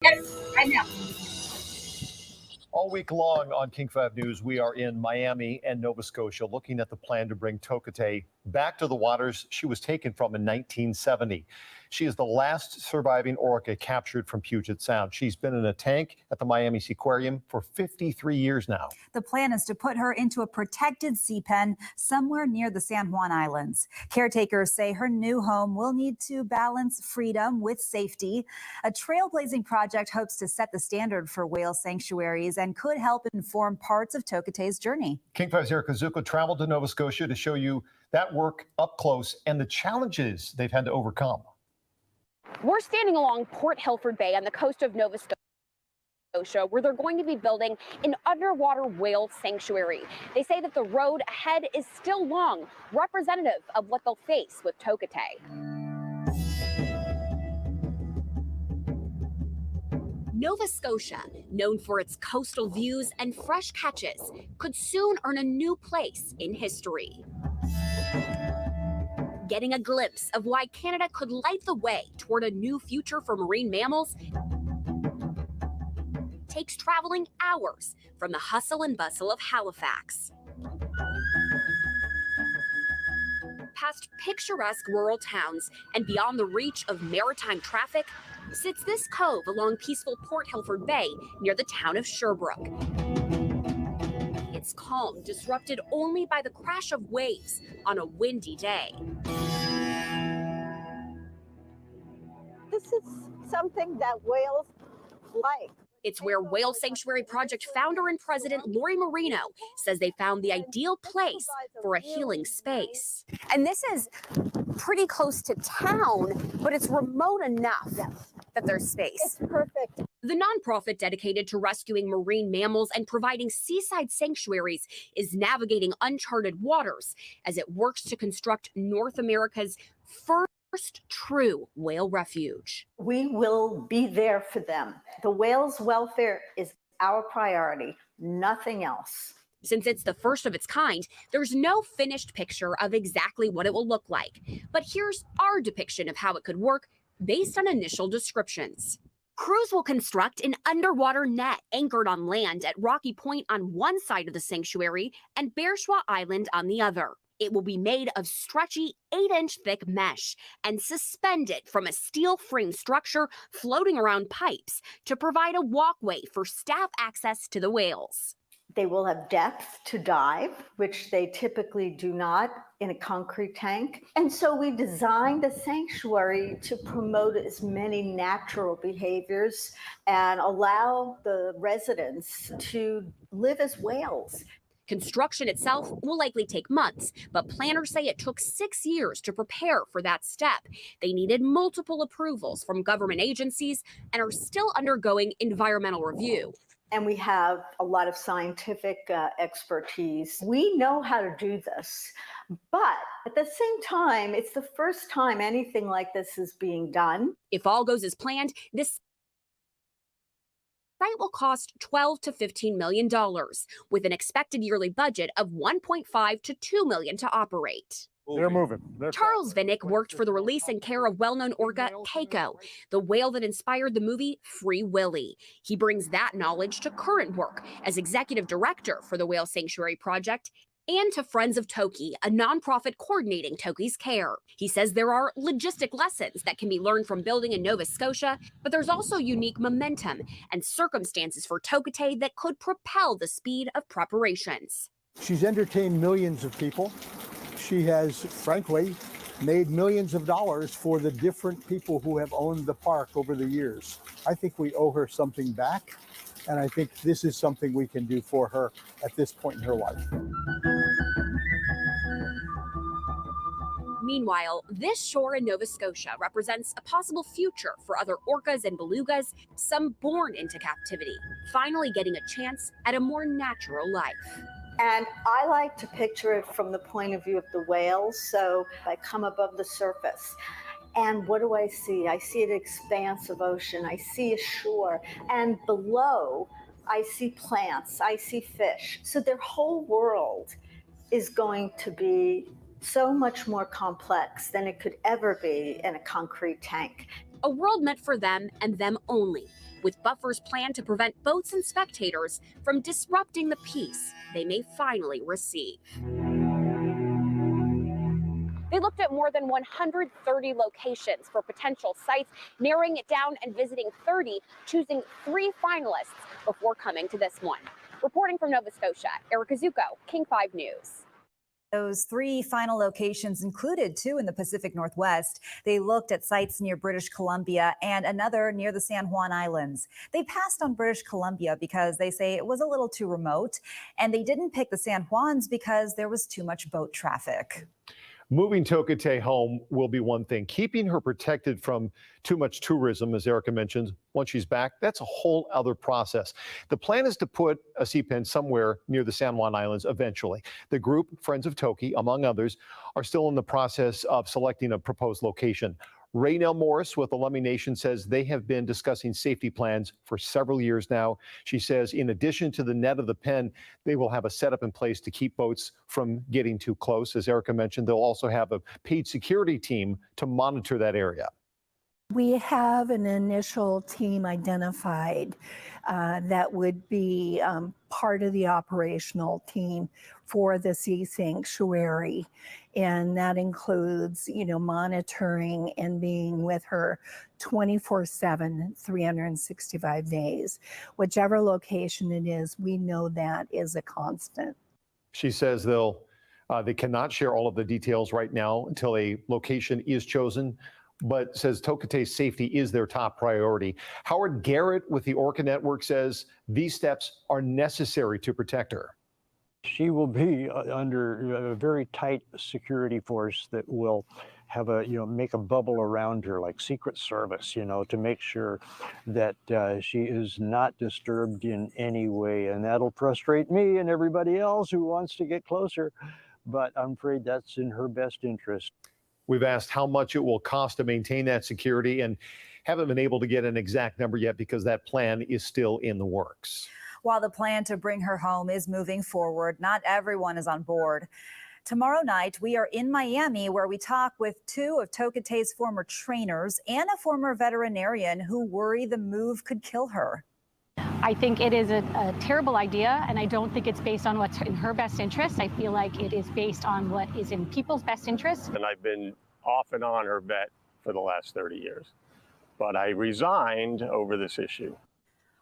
Yes, I know. All week long on King 5 News, we are in Miami and Nova Scotia looking at the plan to bring Tokitae back to the waters she was taken from in 1970. She is the last surviving orca captured from Puget Sound. She's been in a tank at the Miami Seaquarium for 53 years now. The plan is to put her into a protected sea pen somewhere near the San Juan Islands. Caretakers say her new home will need to balance freedom with safety. A trailblazing project hopes to set the standard for whale sanctuaries and could help inform parts of Tokitae's journey. King 5's Eric Kazuko traveled to Nova Scotia to show you that work up close and the challenges they've had to overcome. We're standing along Port Hilford Bay on the coast of Nova Scotia, where they're going to be building an underwater whale sanctuary. They say that the road ahead is still long, representative of what they'll face with Tokitae. Nova Scotia, known for its coastal views and fresh catches, could soon earn a new place in history. Getting a glimpse of why Canada could light the way toward a new future for marine mammals takes traveling hours from the hustle and bustle of Halifax. Past picturesque rural towns and beyond the reach of maritime traffic sits this cove along peaceful Port Hilford Bay near the town of Sherbrooke. Its calm disrupted only by the crash of waves on a windy day. This is something that whales like. It's where Whale Sanctuary Project founder and president Lori Marino says they found the ideal place for a healing space. And this is pretty close to town, but it's remote enough that there's space. It's perfect. The nonprofit dedicated to rescuing marine mammals and providing seaside sanctuaries is navigating uncharted waters as it works to construct North America's first true whale refuge. We will be there for them. The whales' welfare is our priority, nothing else. Since it's the first of its kind, there's no finished picture of exactly what it will look like. But here's our depiction of how it could work based on initial descriptions. Crews will construct an underwater net anchored on land at Rocky Point on one side of the sanctuary and Bearschwa Island on the other. It will be made of stretchy 8-inch thick mesh and suspended from a steel frame structure floating around pipes to provide a walkway for staff access to the whales. They will have depth to dive, which they typically do not in a concrete tank. And so we designed the sanctuary to promote as many natural behaviors and allow the residents to live as whales. Construction itself will likely take months, but planners say it took 6 years to prepare for that step. They needed multiple approvals from government agencies and are still undergoing environmental review. And we have a lot of scientific expertise. We know how to do this, but at the same time, it's the first time anything like this is being done. If all goes as planned, this site will cost $12 to $15 million, with an expected yearly budget of $1.5 to $2 million to operate. They're moving. Charles Vinnick worked for the release and care of well-known orca Keiko, the whale that inspired the movie Free Willy. He brings that knowledge to current work as executive director for the Whale Sanctuary Project and to Friends of Toki, a nonprofit coordinating Toki's care. He says there are logistic lessons that can be learned from building in Nova Scotia, but there's also unique momentum and circumstances for Tokitae that could propel the speed of preparations. She's entertained millions of people. She has, frankly, made millions of dollars for the different people who have owned the park over the years. I think we owe her something back, and I think this is something we can do for her at this point in her life. Meanwhile, this shore in Nova Scotia represents a possible future for other orcas and belugas, some born into captivity, finally getting a chance at a more natural life. And I like to picture it from the point of view of the whales. So I come above the surface. And what do I see? I see an expanse of ocean. I see a shore. And below, I see plants. I see fish. So their whole world is going to be so much more complex than it could ever be in a concrete tank. A world meant for them and them only. with buffers planned to prevent boats and spectators from disrupting the peace they may finally receive. They looked at more than 130 locations for potential sites, narrowing it down and visiting 30, choosing 3 finalists before coming to this one. Reporting from Nova Scotia, Erica Zucco, King 5 News. Those 3 final locations included 2 in the Pacific Northwest. They looked at sites near British Columbia and another near the San Juan Islands. They passed on British Columbia because they say it was a little too remote, and they didn't pick the San Juans because there was too much boat traffic. Moving Tokitae home will be one thing. Keeping her protected from too much tourism, as Erica mentioned, once she's back, that's a whole other process. The plan is to put a sea pen somewhere near the San Juan Islands eventually. The group, Friends of Toki, among others, are still in the process of selecting a proposed location. Raynell Morris with Alumni Nation says they have been discussing safety plans for several years now. She says in addition to the net of the pen, they will have a setup in place to keep boats from getting too close. As Erica mentioned, they'll also have a paid security team to monitor that area. We have an initial team identified that would be part of the operational team for the sea sanctuary. And that includes, monitoring and being with her 24/7, 365 days. Whichever location it is, we know that is a constant. She says they cannot share all of the details right now until a location is chosen, but says Tokitae's safety is their top priority. Howard Garrett with the Orca Network says these steps are necessary to protect her. She will be under a very tight security force that will have make a bubble around her like Secret Service, to make sure that she is not disturbed in any way. And that'll frustrate me and everybody else who wants to get closer. But I'm afraid that's in her best interest. We've asked how much it will cost to maintain that security and haven't been able to get an exact number yet because that plan is still in the works. While the plan to bring her home is moving forward, not everyone is on board. Tomorrow night, we are in Miami, where we talk with 2 of Tokitae's former trainers and a former veterinarian who worry the move could kill her. I think it is a terrible idea, and I don't think it's based on what's in her best interest. I feel like it is based on what is in people's best interest. And I've been off and on her vet for the last 30 years, but I resigned over this issue.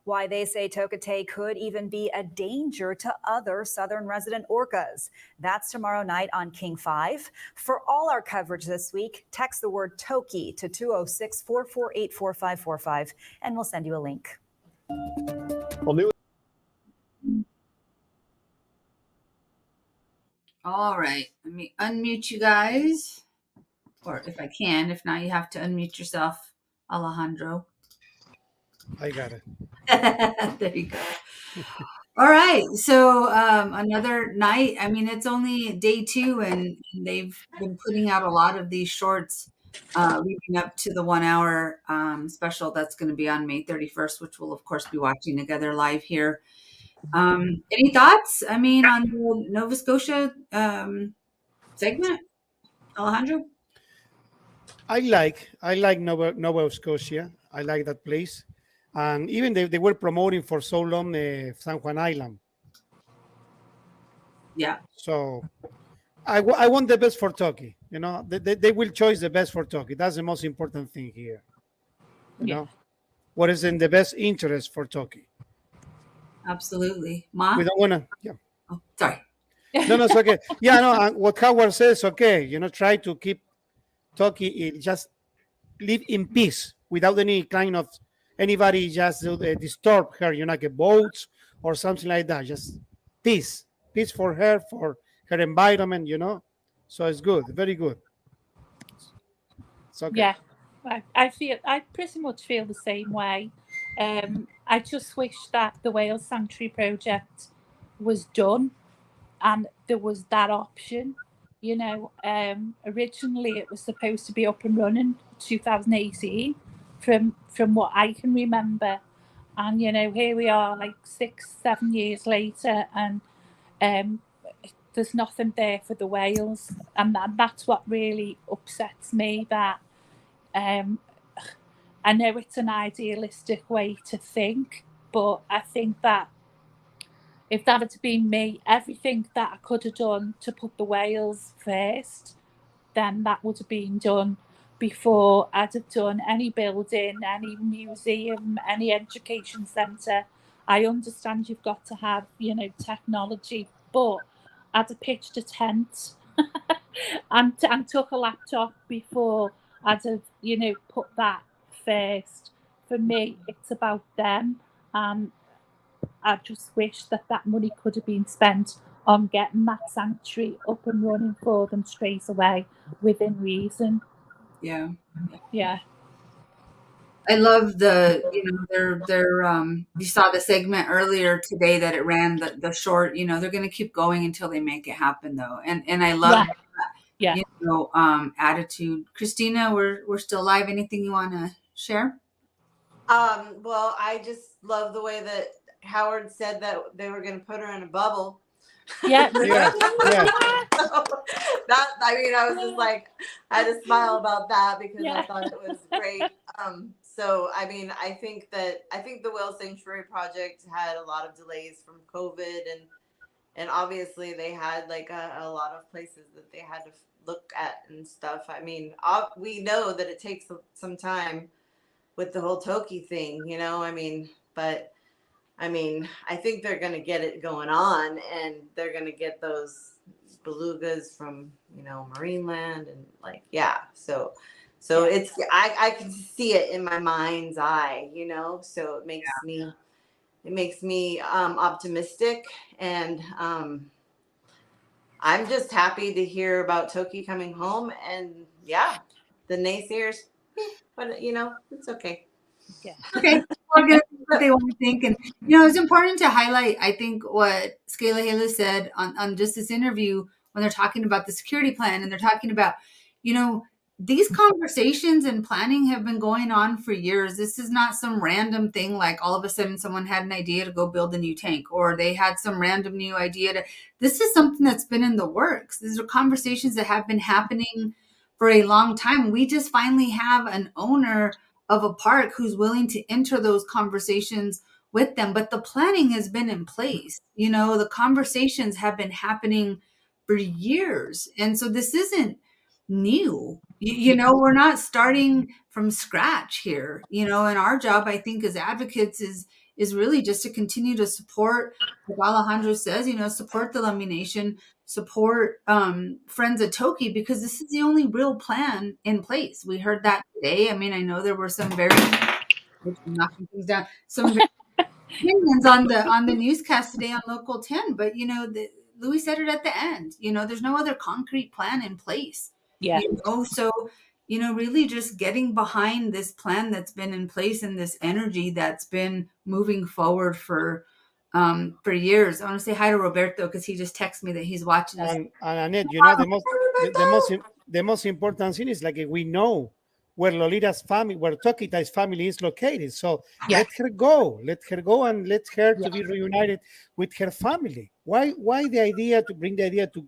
Why they say Tokitae could even be a danger to other southern resident orcas. That's tomorrow night on King 5. For all our coverage this week, text the word Toki to 206-448-4545, and we'll send you a link. Well, new. All right, let me unmute you guys, or if I can. If not, you have to unmute yourself, Alejandro. I got it. There you go. All right, so another night. I mean, it's only day 2, and they've been putting out a lot of these shorts leading up to the 1-hour special that's going to be on May 31st, which we'll, of course, be watching together live here. Any thoughts? I mean, on the Nova Scotia segment, Alejandro? I like Nova Scotia. I like that place. And even they were promoting for so long San Juan Island. Yeah. So I want the best for Toki. They will choose the best for Toki. That's the most important thing here. You know what is in the best interest for Toki. Absolutely. Mom? We don't want to. Yeah. Oh, sorry. No, it's okay. Yeah, no. What Howard says, okay. Try to keep Toki just live in peace without any kind of anybody just disturb her, get boats or something like that. Just peace for her, for her environment, So it's good, very good. It's okay. Yeah, I pretty much feel the same way. I just wish that the Whale Sanctuary project was done and there was that option. Originally it was supposed to be up and running 2018 from what I can remember, and here we are like 6-7 years later, and there's nothing there for the whales, and that's what really upsets me. That I know it's an idealistic way to think, but I think that if that had been me, everything that I could have done to put the whales first, then that would have been done before I'd have done any building, any museum, any education centre. I understand you've got to have, technology, but I'd have pitched a tent and took a laptop before I'd have, put that first. For me, it's about them. I just wish that money could have been spent on getting that sanctuary up and running for them straight away within reason. Yeah. Yeah. I love you saw the segment earlier today that it ran the short, they're going to keep going until they make it happen though. And I love Yeah. attitude. Christina, we're still live. Anything you want to share? Well, I just love the way that Howard said that they were going to put her in a bubble. Yeah. Yeah. That, I mean, I was just like, I had to smile about that because I thought it was great. So, I mean, I think the Whale Sanctuary project had a lot of delays from COVID, and obviously they had like a lot of places that they had to look at and stuff. I mean, we know that it takes some time with the whole Toki thing, I mean, but I mean, I think they're going to get it going on, and they're going to get those belugas from, Marineland and like, yeah. So it's, I can see it in my mind's eye, so it makes me optimistic, and I'm just happy to hear about Toki coming home, and the naysayers, but it's okay. Yeah. Okay. We're gonna think what they want to think. And it's important to highlight, I think, what Scala Hala said on just this interview when they're talking about the security plan, and they're talking about, these conversations and planning have been going on for years. This is not some random thing like all of a sudden someone had an idea to go build a new tank, or they had some random new idea this is something that's been in the works. These are conversations that have been happening for a long time. We just finally have an owner of a park who's willing to enter those conversations with them. But the planning has been in place. The conversations have been happening for years. And so this isn't new. We're not starting from scratch here. And our job, I think, as advocates is really just to continue to support, like Alejandro says, support the Lummi Nation, support Friends of Toki, because this is the only real plan in place. We heard that today. I mean, I know there were some very knocking things down, some opinions on the newscast today on Local 10, but Louis said it at the end. There's no other concrete plan in place. Yeah. So really just getting behind this plan that's been in place and this energy that's been moving forward for years. I want to say hi to Roberto because he just texted me that he's watching us. And Annette, the most important thing is like we know where Lolita's family, where Tokita's family is located. So let her go and let her to be reunited with her family. Why the idea to bring the idea to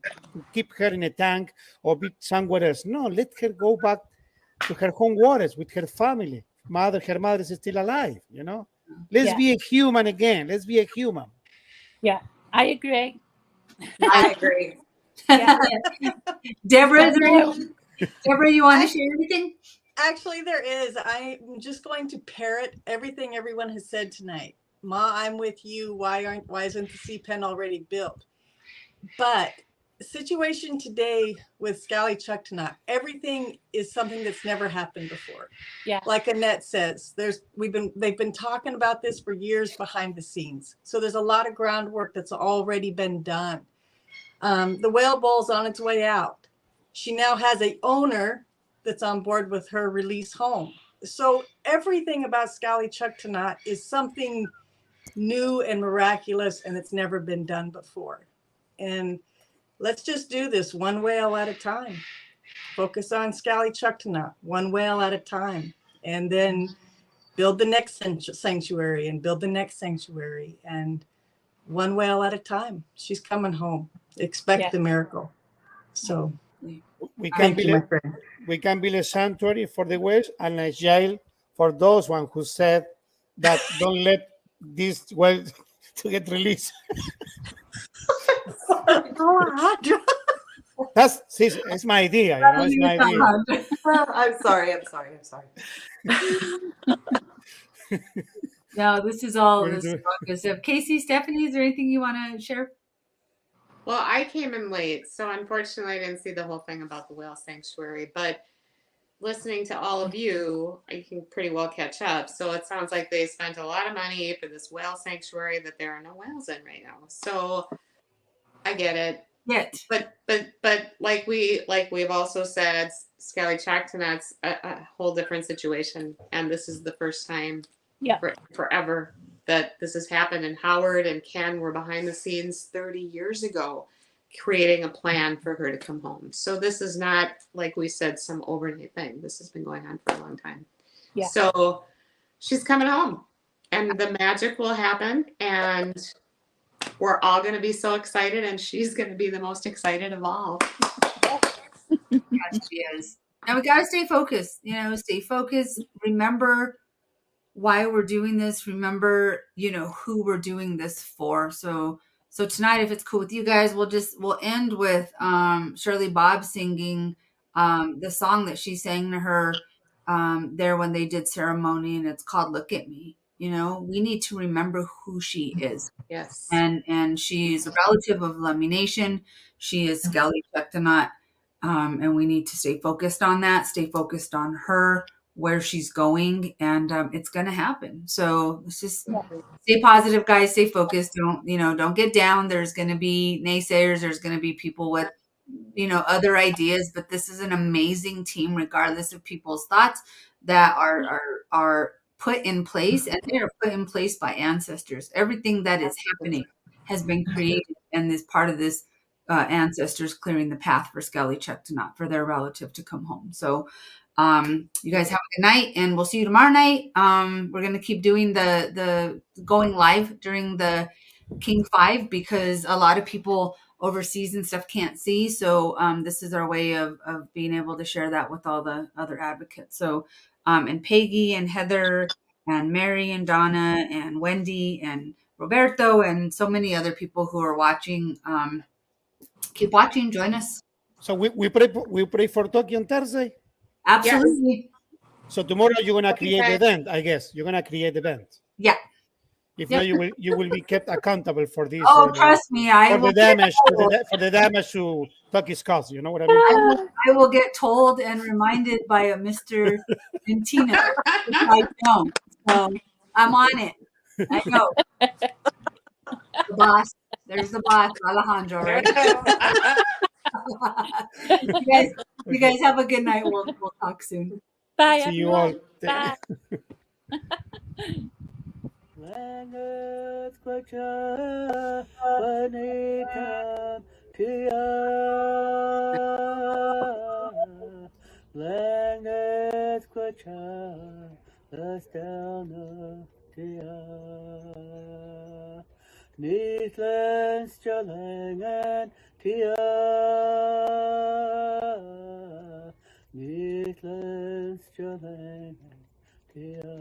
keep her in a tank or be somewhere else? No, let her go back to her home waters with her family. Her mother is still alive, Let's be a human again. Let's be a human. Yeah, I agree. I agree. Deborah, you want to share anything? Actually, there is. I'm just going to parrot everything everyone has said tonight. Ma, I'm with you. Why isn't the sea pen already built? But the situation today with Scally-Chucktanut, everything is something that's never happened before. Yeah. Like Annette says, they've been talking about this for years behind the scenes. So there's a lot of groundwork that's already been done. The whale bowl's on its way out. She now has an owner that's on board with her release home. So everything about Scally-Chucktanut is something new and miraculous, and it's never been done before. And let's just do this one whale at a time. Focus on Scally-Chucktanut, one whale at a time, and then build the next sanctuary and build the next sanctuary, and one whale at a time. She's coming home. Expect the miracle. So we can build a sanctuary for the whales and a jail for those one who said that don't let this well to get released. Alejandro. It's my idea, you know, it's my idea. I'm sorry. I'm sorry. I'm sorry. No, this is all We're this doing- focus of Casey, Stephanie. Is there anything you want to share? Well, I came in late, so unfortunately I didn't see the whole thing about the whale sanctuary, but listening to all of you, I can pretty well catch up. So it sounds like they spent a lot of money for this whale sanctuary that there are no whales in right now. So I get it. Yet. But like we've also said, Scaly Choctonut's a whole different situation. And this is the first time forever that this has happened. And Howard and Ken were behind the scenes 30 years ago creating a plan for her to come home. So this is not, like we said, some overnight thing. This has been going on for a long time. Yeah. So she's coming home and the magic will happen and we're all going to be so excited and she's going to be the most excited of all. Yes, she is. Now we got to stay focused, stay focused. Remember why we're doing this. Remember, who we're doing this for. So tonight, if it's cool with you guys, we'll end with Shirley Bob singing the song that she sang to her there when they did ceremony, and it's called "Look at Me." We need to remember who she is. Yes. And she's a relative of Lummi Nation. She is Scaly Choctonut, and we need to stay focused on that. Stay focused on her, where she's going, and it's going to happen. So let's just stay positive, guys. Stay focused. Don't get down. There's going to be naysayers. There's going to be people with other ideas, but this is an amazing team, regardless of people's thoughts that are put in place, and they are put in place by ancestors. Everything that is happening has been created and is part of this ancestors clearing the path for Scaly Choctonut, for their relative to come home. So you guys have a good night, and we'll see you tomorrow night. We're going to keep doing the going live during the King 5 because a lot of people overseas and stuff can't see. So this is our way of being able to share that with all the other advocates. So and Peggy and Heather and Mary and Donna and Wendy and Roberto and so many other people who are watching. Keep watching. Join us. So we pray for Tokyo on Thursday. Absolutely. Yes. So tomorrow you're gonna create the event, I guess. You're gonna create the event. Yeah. If not, you will be kept accountable for this. Oh, trust me, for the damage to Tokyo's cause. You know what I mean? I will get told and reminded by a Mr. Ventina if I don't. So I'm on it. I know. The boss. There's the boss, Alejandro. Right? you guys have a good night. We'll talk soon. Bye. See you all. Bye. Neatlands Jalangan Tia Neatlands Jalangan Tia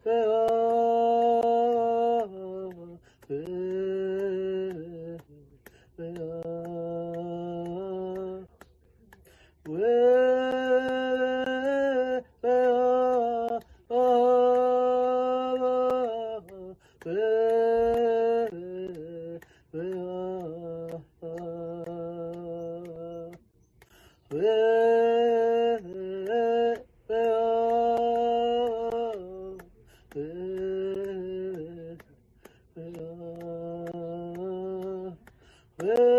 Yeah. Will